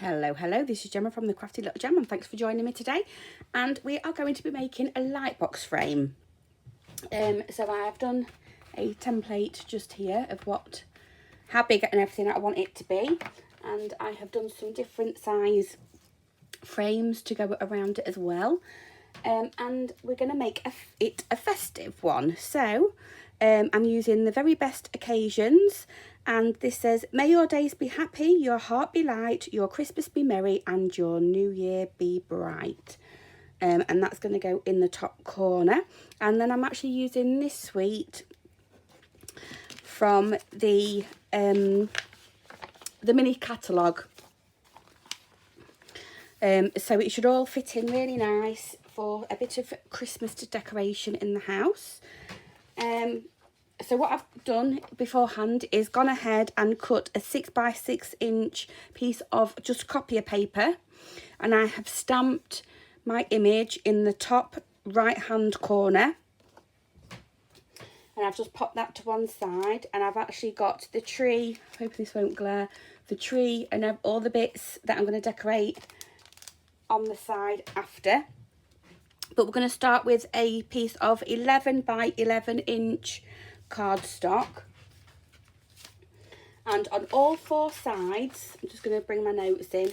Hello, this is Gemma from the Crafty Little Gem, and thanks for joining me today. And we are going to be making a lightbox frame. So I have done a template just here of how big and everything I want it to be, and I have done some different size frames to go around it as well. And we're going to make it a festive one. So I'm using the very best occasions, and this says, may your days be happy, your heart be light, your Christmas be merry, and your new year be bright. And that's going to go in the top corner. And then I'm actually using this suite from the mini catalogue. So it should all fit in really nice for a bit of Christmas decoration in the house. So what I've done beforehand is gone ahead and cut a 6x6 inch piece of just copier paper, and I have stamped my image in the top right hand corner, and I've just popped that to one side, and I've actually got the tree, hope this won't glare, the tree and all the bits that I'm going to decorate on the side after. But we're going to start with a piece of 11 by 11 inch cardstock, and on all four sides, I'm just going to bring my notes in,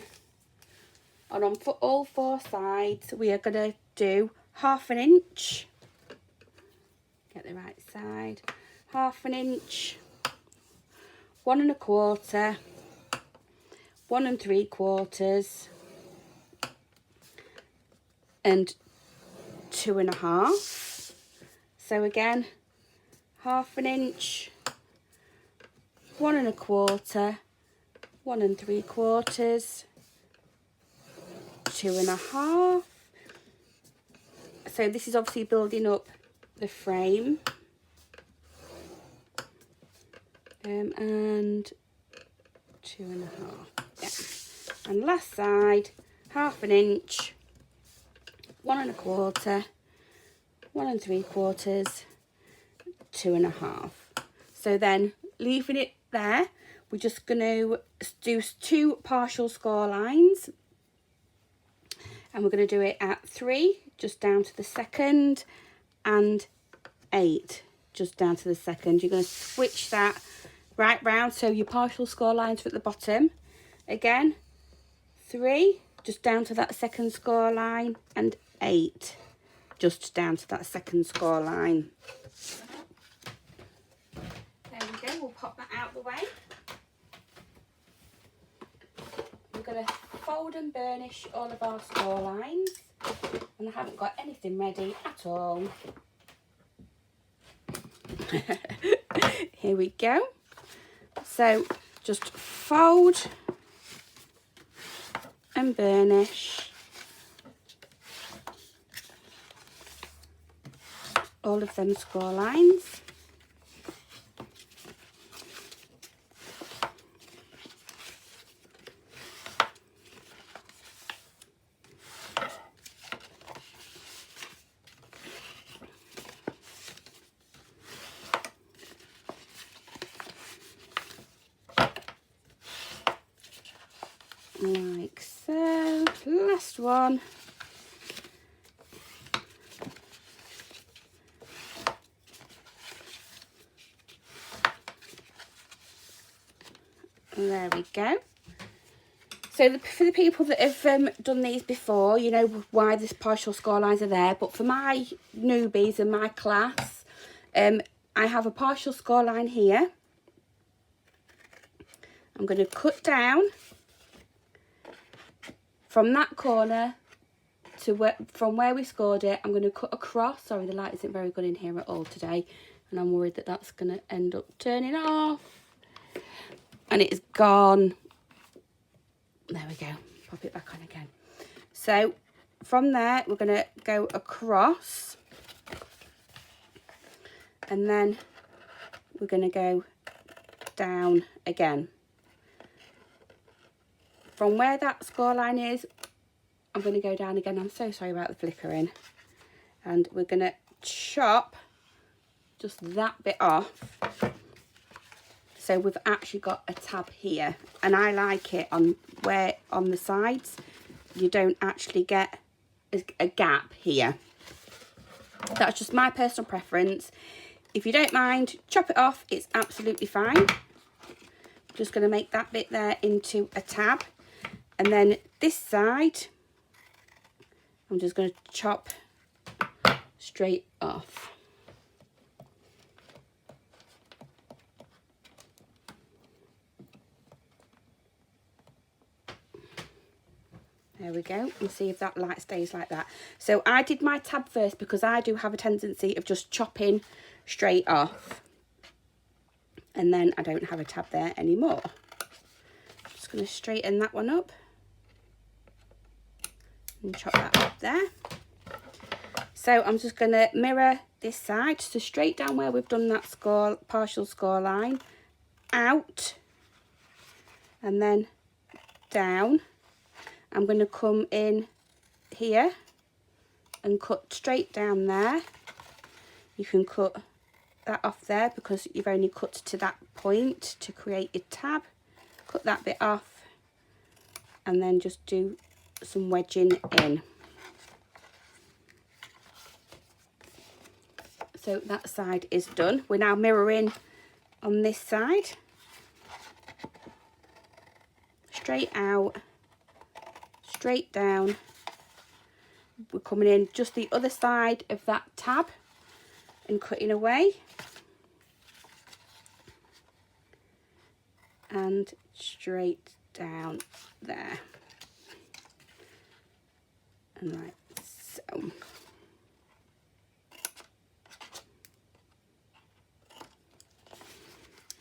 and on all four sides we are going to do 1/2 inch, get the right side, 1/2 inch, 1 1/4, 1 3/4, and 2 1/2. So again, 1/2 inch, 1 1/4, 1 3/4, 2 1/2. So this is obviously building up the frame, and 2 1/2. Yeah. And last side, 1/2 inch, 1 1/4, 1 3/4, 2 1/2. So then, leaving it there, we're just going to do 2 partial score lines, and we're going to do it at 3 just down to the second, and 8 just down to the second. You're going to switch that right round, so your partial score lines are at the bottom. Again, 3 just down to that second score line, and 8 just down to that second score line. There we go, we'll pop that out of the way. We're going to fold and burnish all of our score lines, and I haven't got anything ready at all. Here we go. So just fold and burnish all of them score lines. Like so. Last one. And there we go. So for the people that have done these before, you know why this partial score lines are there. But for my newbies and my class, I have a partial score line here. I'm going to cut down from that corner to from where we scored it. I'm going to cut across. Sorry, the light isn't very good in here at all today, and I'm worried that that's going to end up turning off. And it's gone. There we go. Pop it back on again. So from there, we're going to go across, and then we're going to go down again. From where that score line is, I'm going to go down again. I'm so sorry about the flickering. And we're going to chop just that bit off. So we've actually got a tab here, and I like it on the sides you don't actually get a gap here. That's just my personal preference. If you don't mind, chop it off, it's absolutely fine. Just going to make that bit there into a tab, and then this side I'm just going to chop straight off. There we go, and see if that light stays like that. So I did my tab first because I do have a tendency of just chopping straight off, and then I don't have a tab there anymore. Just going to straighten that one up and chop that up there. So I'm just going to mirror this side, so straight down where we've done that score, partial score line, out, and then down. I'm going to come in here and cut straight down there. You can cut that off there because you've only cut to that point to create your tab. Cut that bit off and then just do some wedging in. So that side is done. We're now mirroring on this side. Straight out, straight down. We're coming in just the other side of that tab and cutting away. And straight down there. And like so.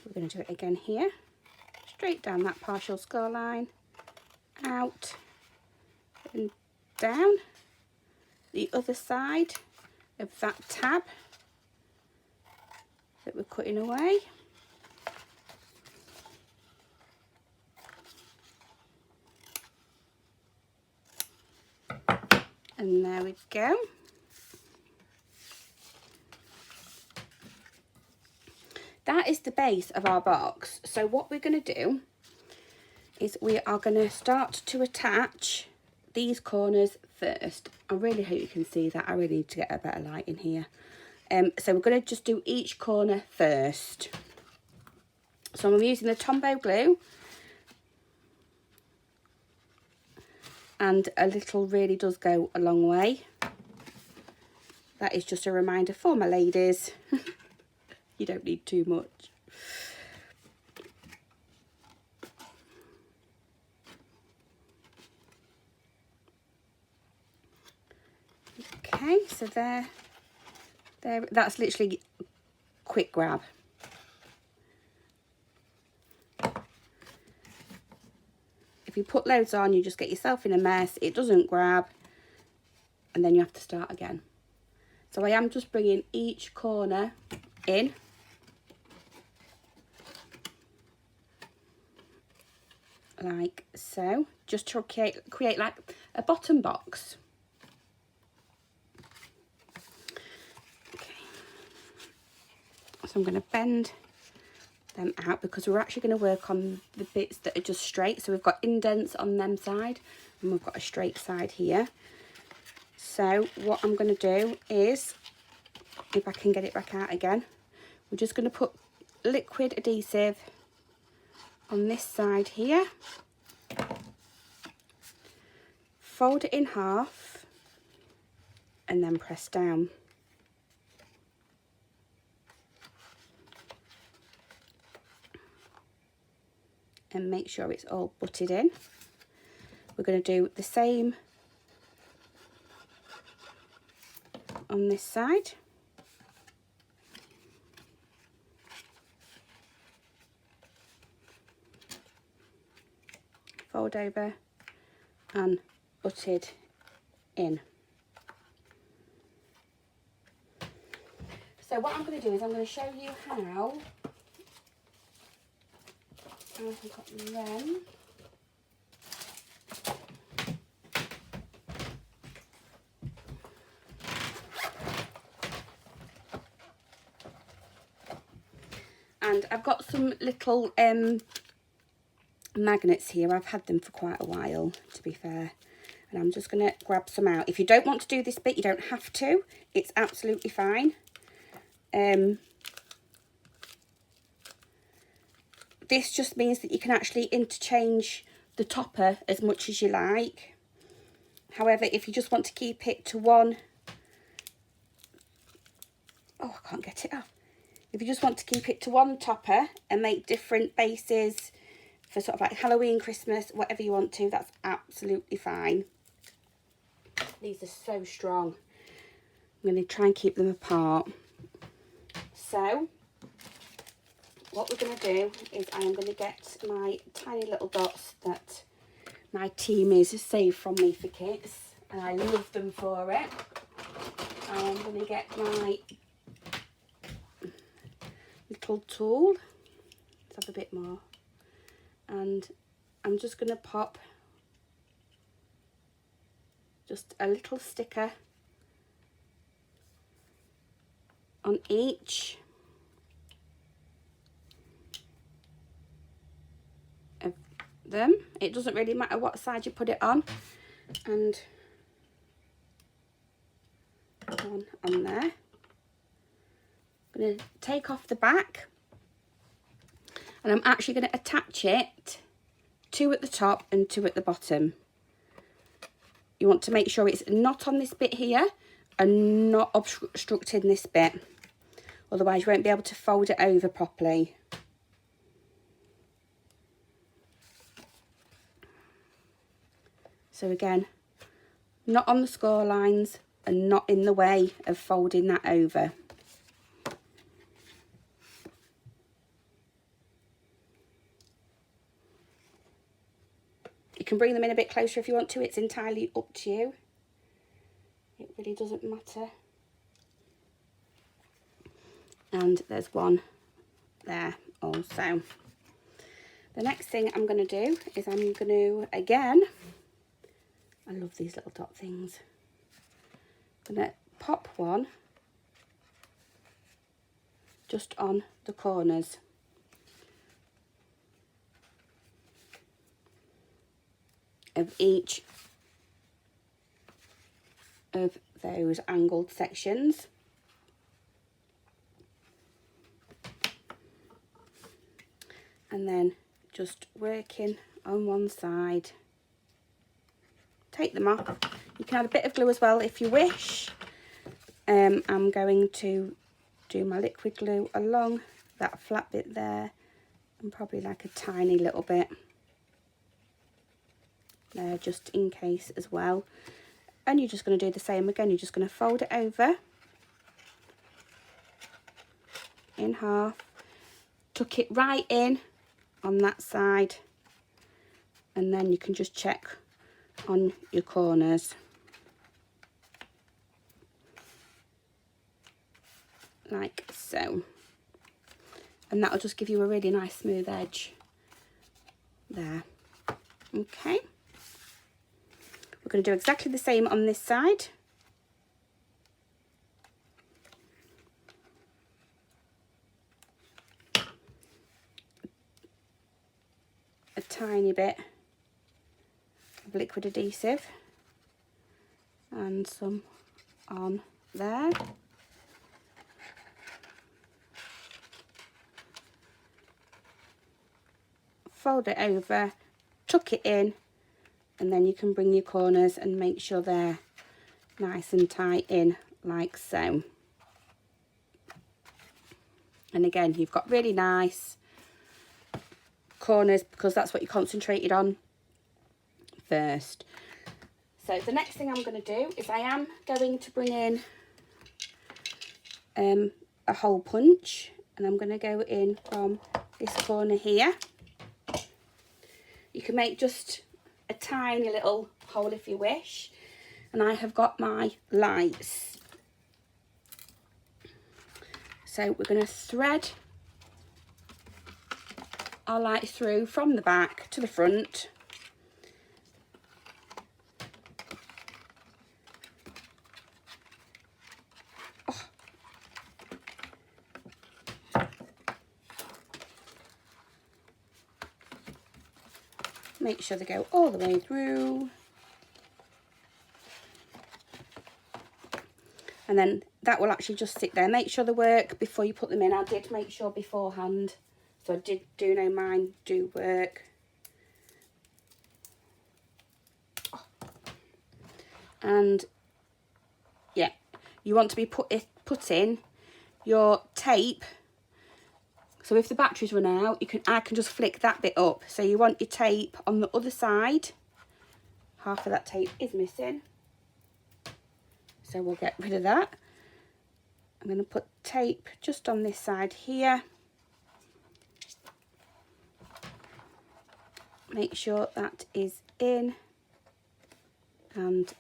We're going to do it again here. Straight down that partial score line, out and down the other side of that tab that we're cutting away. And there we go. That is the base of our box. So what we're going to do is we are going to start to attach these corners first. I really hope you can see that. I really need to get a better light in here. So we're going to just do each corner first. So I'm using the Tombow glue. And a little really does go a long way. That is just a reminder for my ladies. You don't need too much. Okay, so there, that's literally quick grab. If you put loads on, you just get yourself in a mess. It doesn't grab, and then you have to start again. So I am just bringing each corner in. Like so, just to create like a bottom box. Okay. So I'm going to bend them out because we're actually going to work on the bits that are just straight. So we've got indents on them side and we've got a straight side here. So what I'm going to do is, if I can get it back out again, we're just going to put liquid adhesive on this side here, fold it in half and then press down. And make sure it's all butted in. We're going to do the same on this side. Fold over and butted in. So what I'm going to do is I'm going to show you how I've got them. And I've got some little magnets here. I've had them for quite a while, to be fair. And I'm just going to grab some out. If you don't want to do this bit, you don't have to. It's absolutely fine. This just means that you can actually interchange the topper as much as you like. However, if you just want to keep it to one... Oh, I can't get it off. If you just want to keep it to one topper and make different bases for sort of like Halloween, Christmas, whatever you want to, that's absolutely fine. These are so strong. I'm going to try and keep them apart. So, what we're going to do is I am going to get my tiny little dots that my team is saved from me for kits. And I love them for it. I'm going to get my little tool. Let's have a bit more. And I'm just going to pop just a little sticker on each of them. It doesn't really matter what side you put it on. And one on there. I'm going to take off the back, and I'm actually going to attach it 2 at the top and 2 at the bottom. You want to make sure it's not on this bit here and not obstructing this bit. Otherwise you won't be able to fold it over properly. So again, not on the score lines and not in the way of folding that over. You can bring them in a bit closer if you want to. It's entirely up to you. It really doesn't matter. And there's one there also. The next thing I'm going to do is I'm going to, again, I love these little dot things. I'm going to pop one just on the corners. Of each of those angled sections. And then just working on one side. Take them off. You can add a bit of glue as well if you wish. I'm going to do my liquid glue along that flat bit there, and probably like a tiny little bit there just in case as well. And you're just going to do the same again. You're just going to fold it over in half, tuck it right in on that side, and then you can just check on your corners like so, and that'll just give you a really nice smooth edge there. Okay, we're going to do exactly the same on this side. A tiny bit of liquid adhesive and some on there. Fold it over, tuck it in, and then you can bring your corners and make sure they're nice and tight in like so. And again, you've got really nice corners because that's what you concentrated on first. So the next thing I'm going to do is I am going to bring in a hole punch, and I'm going to go in from this corner here. You can make just a tiny little hole if you wish, and I have got my lights. So we're going to thread our light through from the back to the front. Make sure they go all the way through. And then that will actually just sit there. Make sure they work before you put them in. I did make sure beforehand. So I do know mine do work. And yeah, you want to be putting your tape. So if the batteries run out, I can just flick that bit up. So you want your tape on the other side. Half of that tape is missing. So we'll get rid of that. I'm going to put tape just on this side here. Make sure that is in and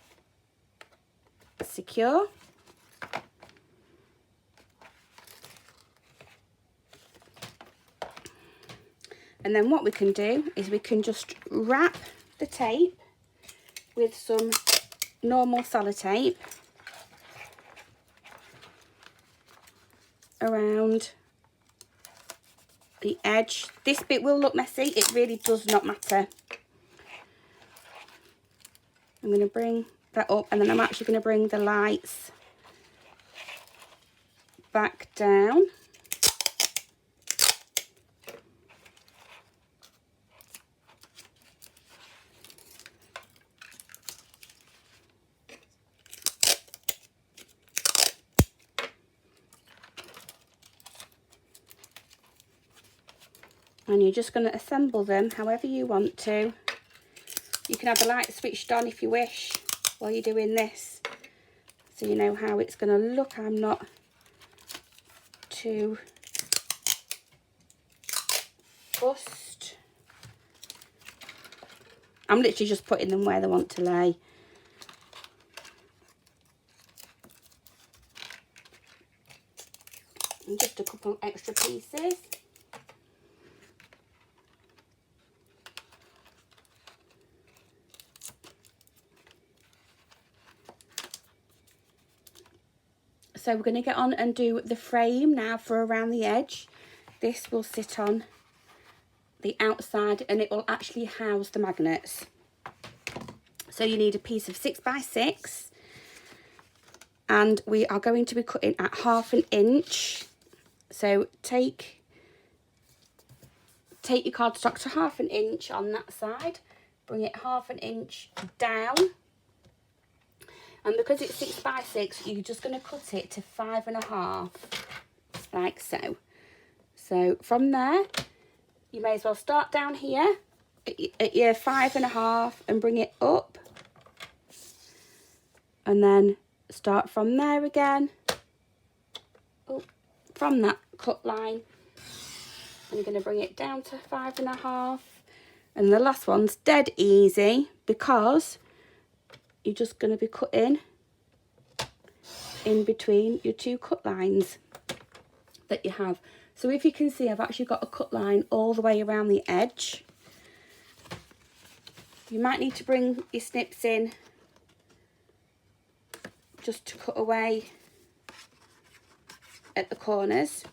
secure. And then what we can do is we can just wrap the tape with some normal sellotape around the edge. This bit will look messy, it really does not matter. I'm going to bring that up, and then I'm actually going to bring the lights back down. And you're just going to assemble them however you want to. You can have the light switched on if you wish while you're doing this, so you know how it's going to look. I'm not too fussed. I'm literally just putting them where they want to lay. And just a couple extra pieces. So we're going to get on and do the frame now for around the edge. This will sit on the outside and it will actually house the magnets. So you need a piece of 6x6, and we are going to be cutting at 1/2 inch. So take your cardstock to 1/2 inch on that side, bring it 1/2 inch down. And because it's 6x6, you're just going to cut it to 5.5, like so. So from there, you may as well start down here at your 5.5 and bring it up. And then start from there again, from that cut line. And you're going to bring it down to 5.5. And the last one's dead easy because you're just going to be cutting in between your two cut lines that you have. So if you can see, I've actually got a cut line all the way around the edge. You might need to bring your snips in just to cut away at the corners.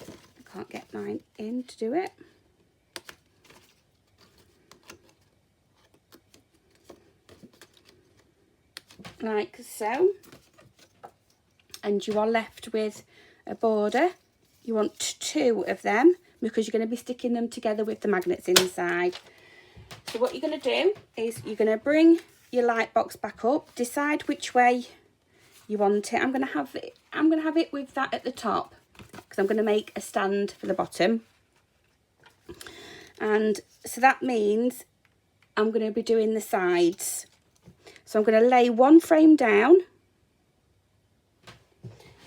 I can't get mine in to do it. Like so, and you are left with a border. You want 2 of them because you're going to be sticking them together with the magnets inside. So what you're going to do is you're going to bring your light box back up, decide which way you want it. I'm going to have it with that at the top because I'm going to make a stand for the bottom. And so that means I'm going to be doing the sides. So I'm going to lay one frame down.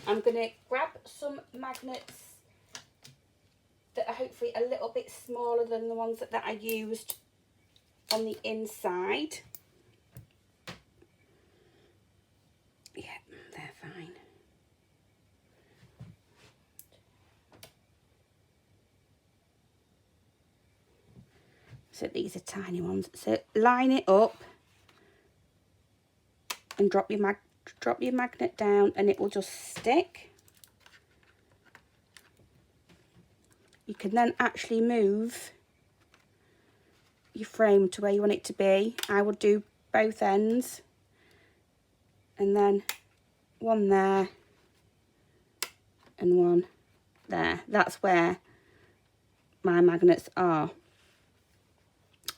I'm going to grab some magnets that are hopefully a little bit smaller than the ones that I used on the inside. Yeah, they're fine. So these are tiny ones. So line it up. And drop your magnet down and it will just stick. You can then actually move your frame to where you want it to be. I would do both ends, and then one there and one there. That's where my magnets are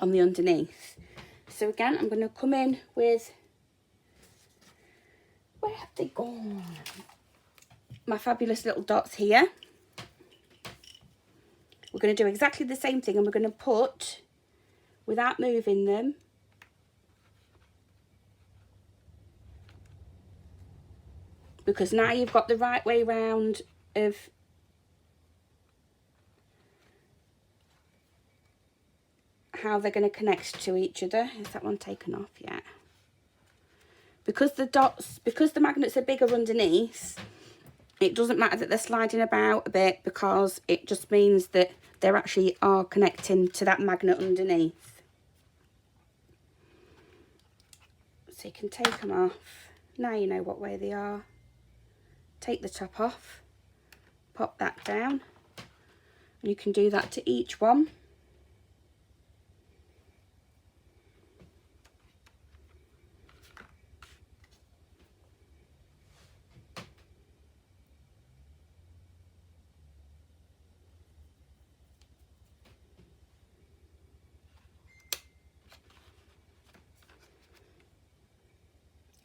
on the underneath. So again, I'm going to come in with, where have they gone? My fabulous little dots here. We're going to do exactly the same thing, and we're going to put, without moving them, because now you've got the right way round of how they're going to connect to each other. Is that one taken off yet? Because the dots, because the magnets are bigger underneath, it doesn't matter that they're sliding about a bit, because it just means that they actually are connecting to that magnet underneath. So you can take them off. Now you know what way they are. Take the top off, pop that down, and you can do that to each one.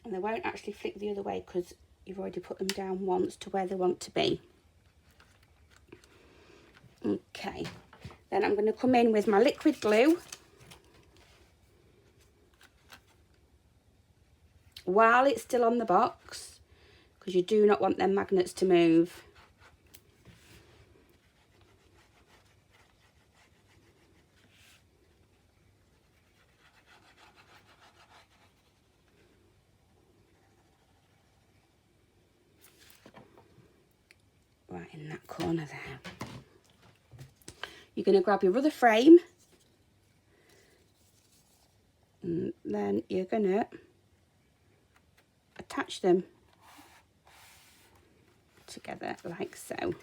And they won't actually flick the other way because you've already put them down once to where they want to be. Okay, then I'm going to come in with my liquid glue while it's still on the box, because you do not want them magnets to move. Right in that corner there. You're going to grab your other frame, and then you're going to attach them together like so.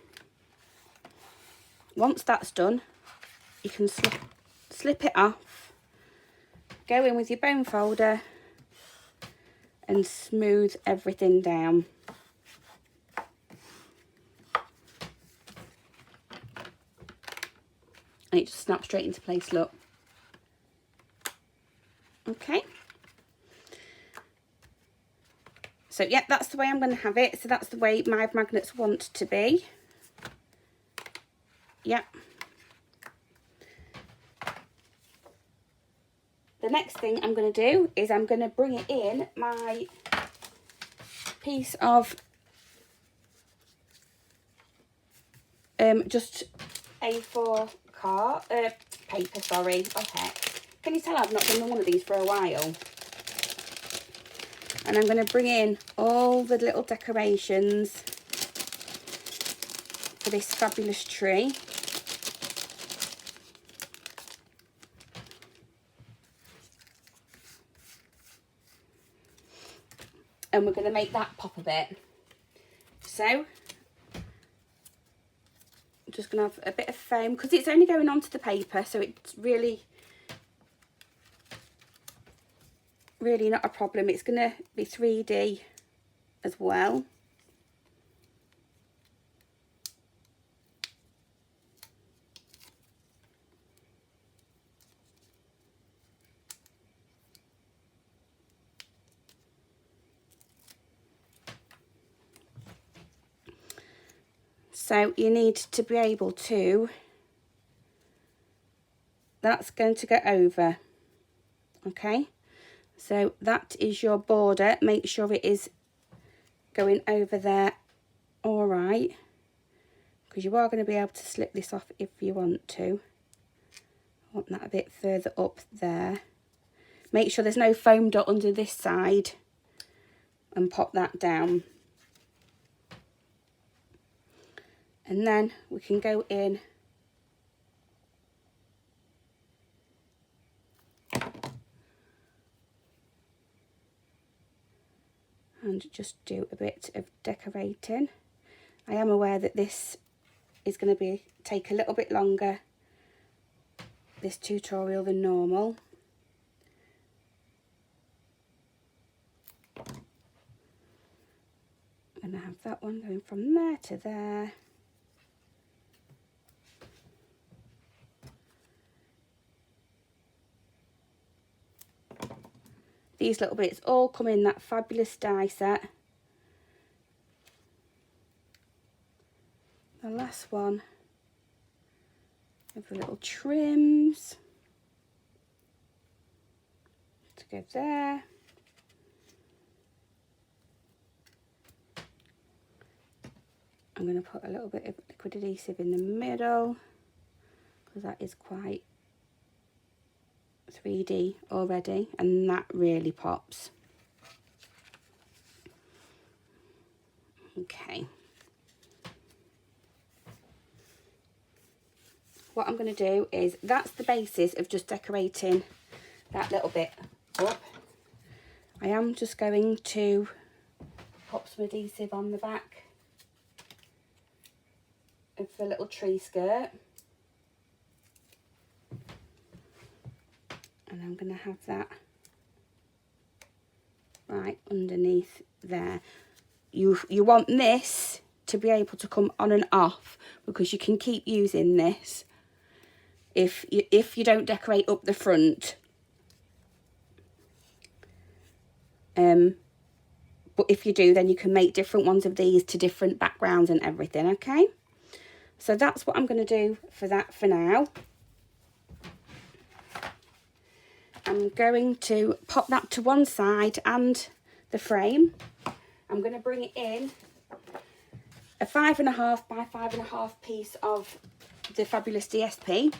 Once that's done, you can slip it off, go in with your bone folder and smooth everything down. And it just snaps straight into place, look. Okay. So yeah, that's the way I'm going to have it. So that's the way my magnets want to be. Yep. The next thing I'm going to do is I'm going to bring it in my piece of just A4 paper, sorry. Okay. Can you tell I've not done one of these for a while? And I'm going to bring in all the little decorations for this fabulous tree. And we're going to make that pop a bit. So, I'm just going to have a bit of foam, because it's only going onto the paper, so it's really not a problem. It's going to be 3D as well. So you need to be able to, that's going to go over, okay? So that is your border. Make sure it is going over there, all right, because you are going to be able to slip this off if you want to. I want that a bit further up there. Make sure there's no foam dot under this side and pop that down. And then we can go in and just do a bit of decorating. I am aware that this is going to take a little bit longer this tutorial than normal. I'm going to have that one going from there to there. These little bits all come in that fabulous die set. The last one of the little trims to go there. I'm going to put a little bit of liquid adhesive in the middle because that is quite 3D already, and that really pops. Okay. What I'm going to do is, that's the basis of just decorating that little bit up. I am just going to pop some adhesive on the back of the little tree skirt. And I'm going to have that right underneath there. You want this to be able to come on and off, because you can keep using this if you don't decorate up the front. But if you do, then you can make different ones of these to different backgrounds and everything, okay? So that's what I'm going to do for that for now. I'm going to pop that to one side and the frame. I'm going to bring it in a 5.5 by 5.5 piece of the fabulous DSP.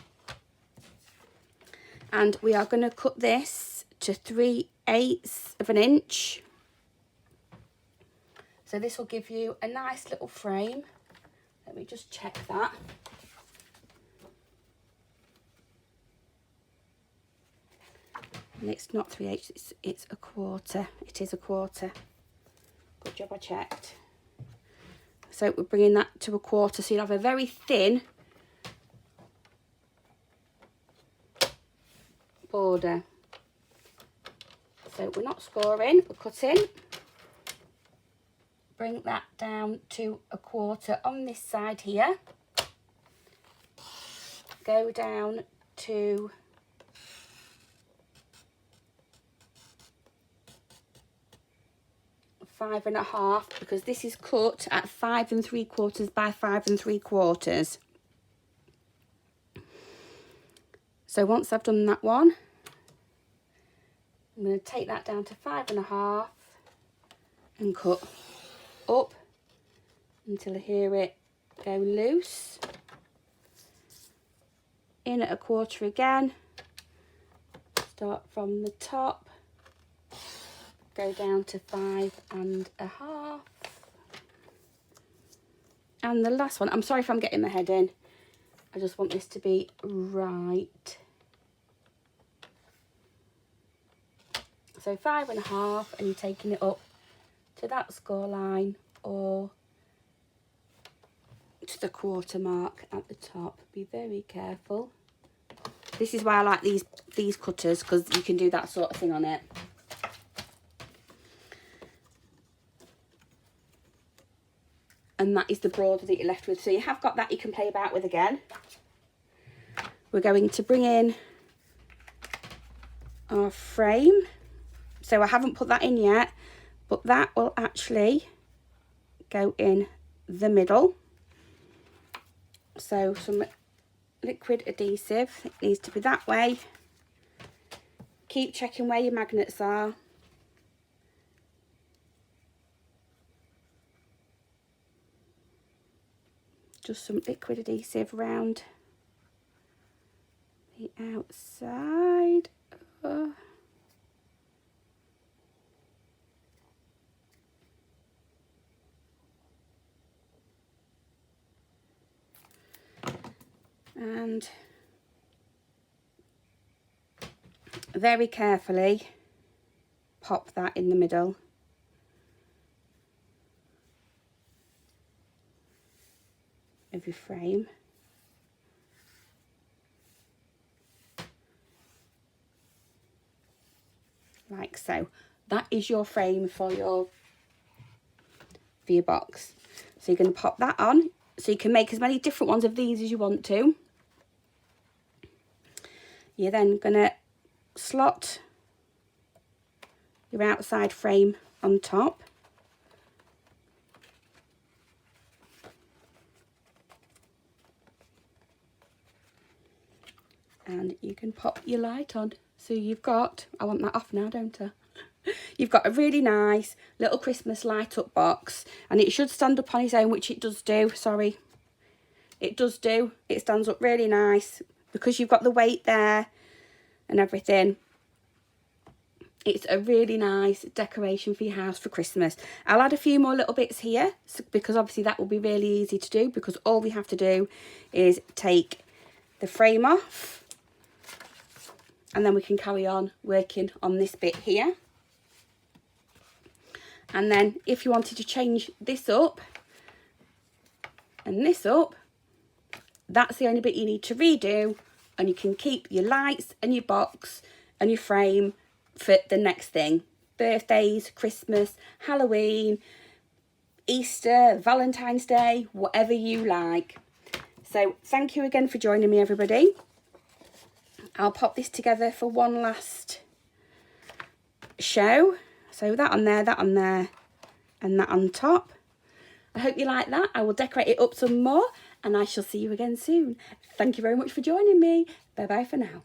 And we are going to cut this to 3/8 of an inch. So this will give you a nice little frame. Let me just check that. And it's not 3/8, it's a quarter. It is a quarter. Good job, I checked. So we're bringing that to a quarter, so you'll have a very thin border. So we're not scoring, we're cutting. Bring that down to a quarter on this side here. Go down to 5.5, because this is cut at 5 3/4 by 5 3/4. So once I've done that one, I'm going to take that down to 5.5 and cut up until I hear it go loose. In at a quarter again. Start from the top. Go down to 5.5. And the last one, I'm sorry if I'm getting my head in. I just want this to be right. So 5.5, and you're taking it up to that score line or to the quarter mark at the top. Be very careful. This is why I like these cutters, because you can do that sort of thing on it. And that is the border that you're left with. So you have got that you can play about with again. We're going to bring in our frame. So I haven't put that in yet, but that will actually go in the middle. So some liquid adhesive. It needs to be that way. Keep checking where your magnets are. Just some liquid adhesive around the outside. And very carefully pop that in the middle. Of your frame. like so. That is your frame for your box. So you're going to pop that on, so you can make as many different ones of these as you want to. You're then going to slot your outside frame on top. And you can pop your light on. So you've got, I want that off now, don't I? You've got a really nice little Christmas light up box, and it should stand up on its own, which it does do, sorry. It does do, it stands up really nice because you've got the weight there and everything. It's a really nice decoration for your house for Christmas. I'll add a few more little bits here because obviously that will be really easy to do, because all we have to do is take the frame off, and then we can carry on working on this bit here. And then if you wanted to change this up and this up, that's the only bit you need to redo, and you can keep your lights and your box and your frame for the next thing. Birthdays, Christmas, Halloween, Easter, Valentine's Day, whatever you like. So thank you again for joining me, everybody. I'll pop this together for one last show. So that on there, and that on top. I hope you like that. I will decorate it up some more, and I shall see you again soon. Thank you very much for joining me. Bye bye for now.